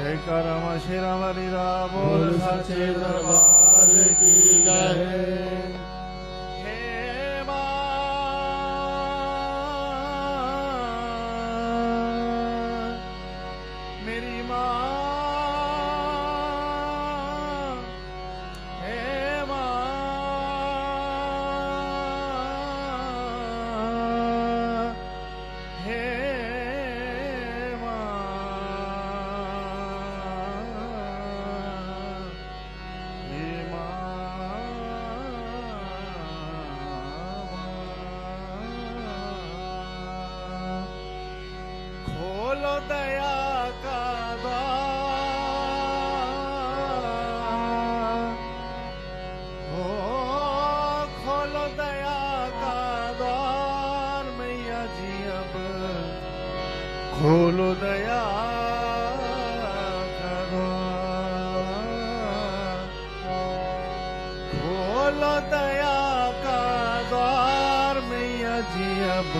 करम शिरम हरिरा बोल सच्चे दरबार की जय। हे मां मेरी मां, हे मां, हे खोलो दया का द्वार, हो खोलो दया का द्वार मैया जी अब खोलो दया का द्वार, खोलो दया का द्वार मैया जी अब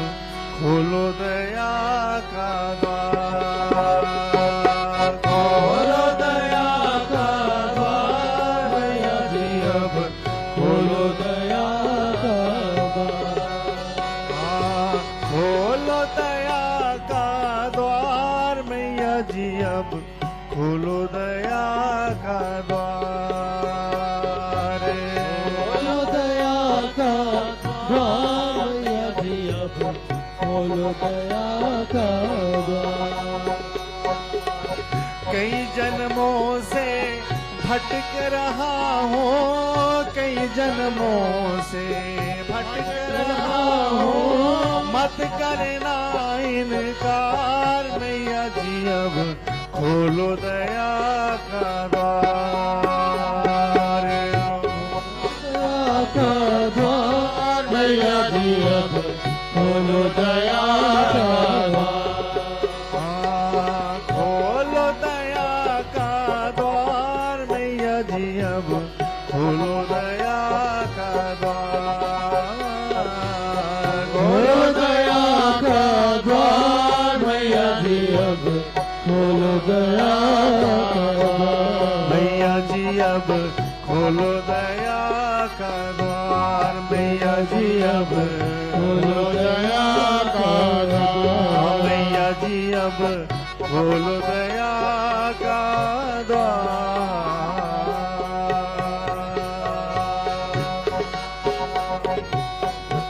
खोलो दया का द्वार, खोलो दया का द्वार मैया जी अब खोलो दया का द्वार, खोलो दया का द्वार मैया जी अब खोलो दया का द्वार, खोलो दया का द्वार मैया जी अब खोलो दया का द्वार। कई जन्मों से भटक रहा हूँ, कई जन्मों से भटक रहा हूँ, मत करना इनकार मैया जी अब खोलो दया का द्वार, दया का द्वार मैया जी अब खोलो दया का द्वार, खोलो दया का द्वार मैया जी अब खोलो दया का द्वार, खोलो दया का द्वार मैया जी अब खोलो दया का द्वार, मैया जी अब खोलो दया का द्वार, मैया जी अब खोलो दया का द्वार, मैया जी अब खोलो दया का द्वार।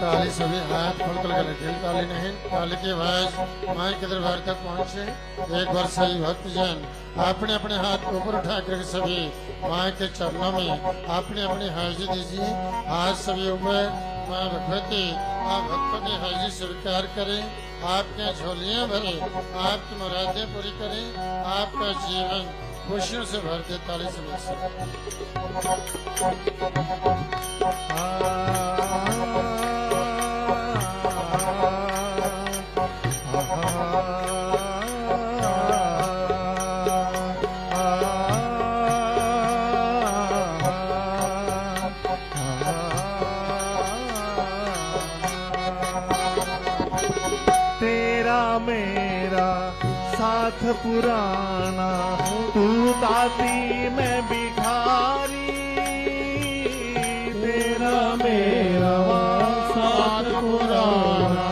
ताली सभी हाथ खोलकर गले दिल ताली नहीं, ताली की आवाज मां के दरबार तक पहुंचे। एक बार सभी भक्तजन अपने अपने हाथ ऊपर उठा कर सभी मां के चरणों में अपने अपनी हाजिरी दीजिए। आज सभी ऊपर मां भगवती आप भक्तों की हाजिरी स्वीकार करें, आपके झोलियां भरे, आपकी मुरादें पूरी करें, आपका जीवन खुशियों से भर दे। ताली से तेरा मेरा साथ पुराना, तू दाती मैं भिखारी, तेरा मेरा साथ पुराना,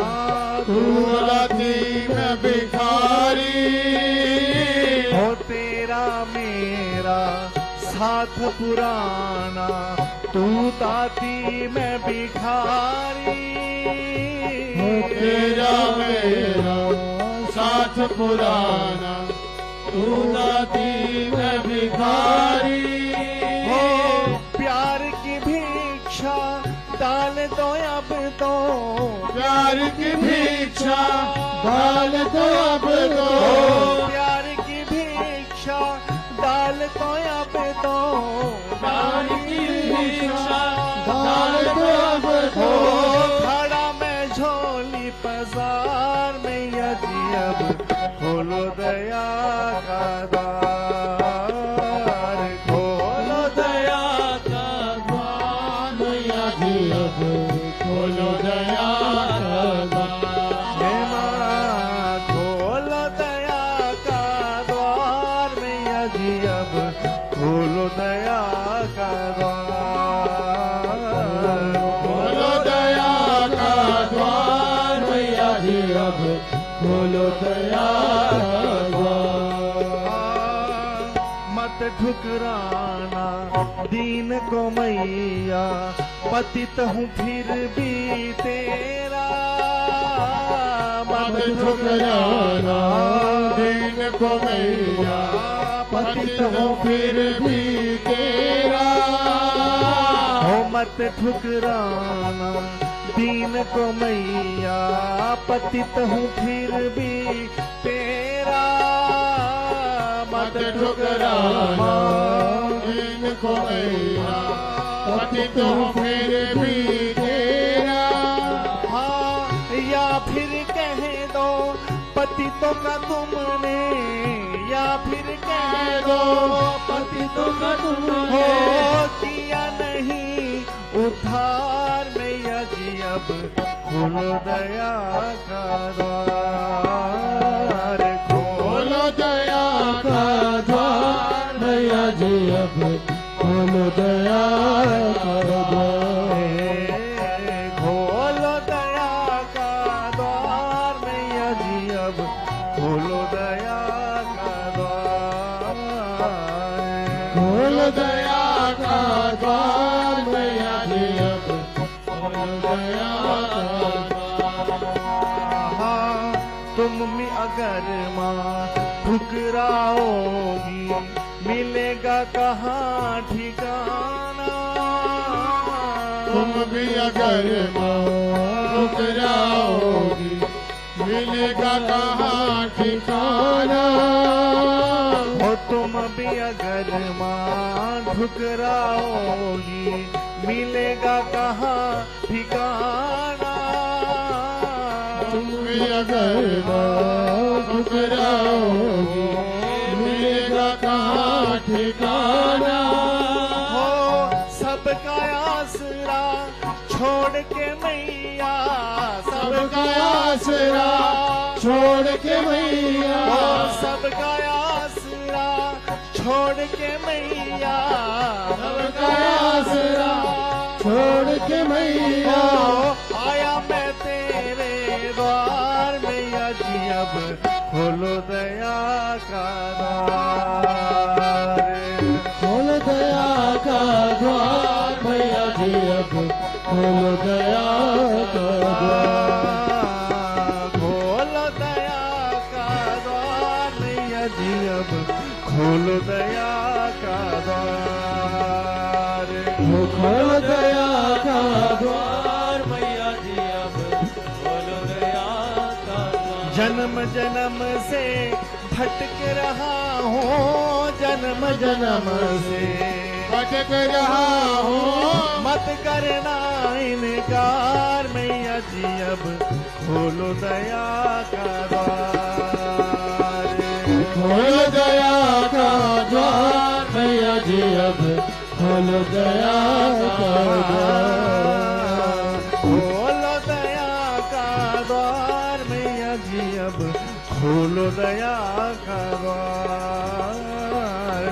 तू दाती मैं भिखारी, हो तेरा मेरा साथ पुराना, तू दाती मैं भिखारी, तेरा मेरा साथ पुराना, तू दाती मैं भिखारी, हो प्यार की भिक्षा डाल दो अब तो, प्यार की भिक्षा डाल दो अब तो, प्यार की भिक्षा डाल दो अब तो, प्यार की भिक्षा डाल दो अब तो, खड़ा मैं झोली पसार मैया जी अब खोलो दया का द्वार, खोलो दया का द्वार मैया जी अब खोलो दया का द्वार, हे मां खोलो दया का द्वार मैया खोलो दया का द्वार, खोलो दया का द्वार मैया जी अब खोलो दया का द्वार। मत ठुकराना दीन को मैया, पतित हूँ फिर भी तेरा। मत ठुकराना दीन को मैया, पतित हूँ फिर भी तेरा। हो मत ठुकराना दीन को मैया, पतित हूँ फिर भी तेरा। मत ठुकराना दीन को मैया, पतित हूँ फिर भी तेरा। हाँ या फिर कह दो पतितों का तुमने, या फिर कह दो पतितों का तुमने हो किया नहीं उद्धार मैया जी। अब खोलो दया का द्वार, खोलो दया का द्वार मैया जी अब खोलो दया का द्वार। खोलो दया का द्वार मैया जी अब खोलो दया का द्वार, खोलो दया का द्वार मैया जी अब खोलो दया का द्वार। हाँ तुम भी अगर माँ ठुकराओगी, मिलेगा कहाँ ठिकाना। तुम भी अगर ठुकराओगी, मिलेगा कहाँ ठिकाना। हो तुम भी अगर माँ ठुकराओगी, मिलेगा कहाँ ठिकाना। तुम भी अगर ठुकराओगी, मिलेगा कहाँ ठिकाना। हो सबका आसरा छोड़ के मैया, सबका आसरा छोड़ के मैया, हो सबका आसरा छोड़ के मैया, सबका आसरा छोड़ के मैया। आया मैं तेरे द्वार मैया जी अब खोलो दया का द्वार, खोलो दया का द्वार मैया जी अब खोलो दया का द्वार। खोलो दया का द्वार मैया जी अब खोलो दया का द्वार, खोलो दया का द्वार मैया जी अब खोलो दया का द्वार। जन्म जन्म से भटक रहा हूँ, जन्म जन्म से भटक रहा हूँ, मत करना इनकार मैया जी अब खोलो दया का द्वार, खोलो दया का द्वार मैया जी अब खोलो दया का द्वार। खोलो दया का द्वार मैया जी अब खोलो दया का द्वार,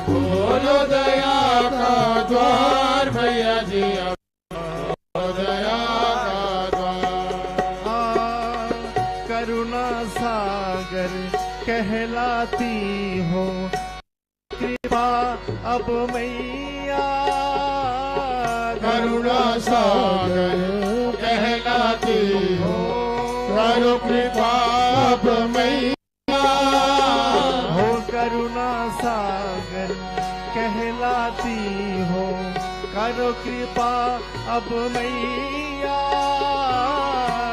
खोलो दया का द्वार मैया जी अब खोलो दया का द्वार। करुणा सागर कहलाती हो कृपा अब मैया, करुणा सागर कहलाती हो करो कृपा अब मैया। हो करुणा सागर कहलाती हो करो कृपा अब मैया,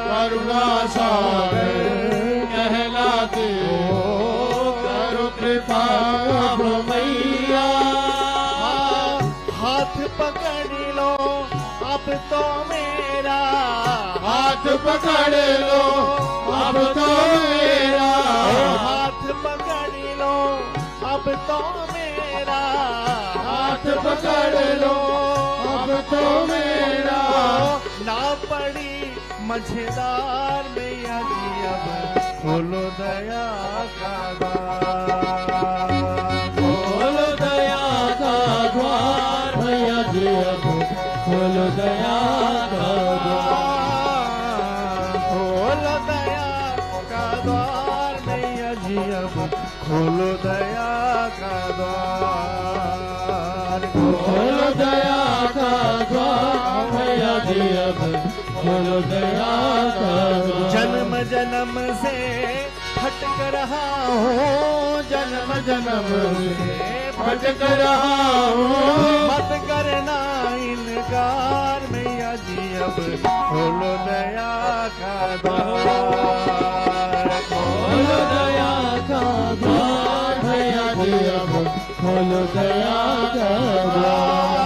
करुणा सागर कहलाती हो करो कृपा अब मैया। हाथ पकड़ लो अब तो मेरा, हाथ पकड़ लो अब तो मेरा, हाथ पकड़ लो अब तो मेरा, हाथ पकड़ लो अब तो मेरा। ना पड़ी मझेदार मैया जी अब खोलो दया का द्वार, खोलो दया का खोलो दया का द्वार, खोलो दया का द्वार मैया जी अब खोलो दया का द्वार। जन्म जन्म से भटक रहा हूँ, जन्म जन्म से भटक रहा हूँ, मत करना इनकार मैया जी अब खोलो दया का द्वार, खोलो दया का द्वार मैया जी अब खोलो दया का द्वार।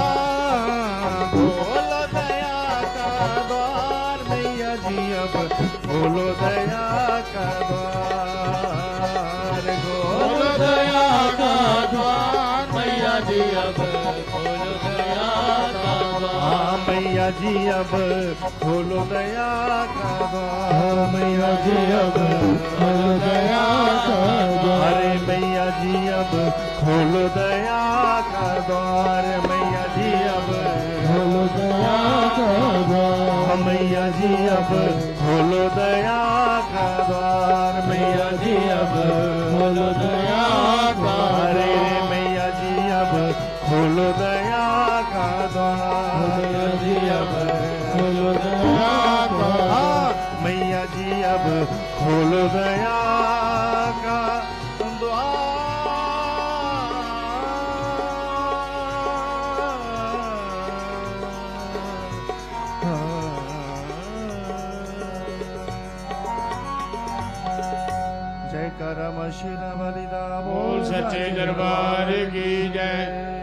खोलो दया का द्वार मैया जी अब खोलो दया का द्वार, खोलो दया का द्वार मैया जी अब खोलो दया का द्वार। मैया जी अब खोलो दया का द्वार, मैया जी अब खोलो दया का द्वार। अरे मैया जी अब खोलो दया का द्वार, मैया जी अब खोलो दया का द्वार। मैया जी अब खोलो दया का द्वार, मैया जी अब खोलो दया का अरे मैया जी अब खोलो दया का द्वार, मैया जी अब खोलो दया का मैया जी अब खोलो दया का जय करम शिर बलिदा बोल सच्चे दरबार की जय।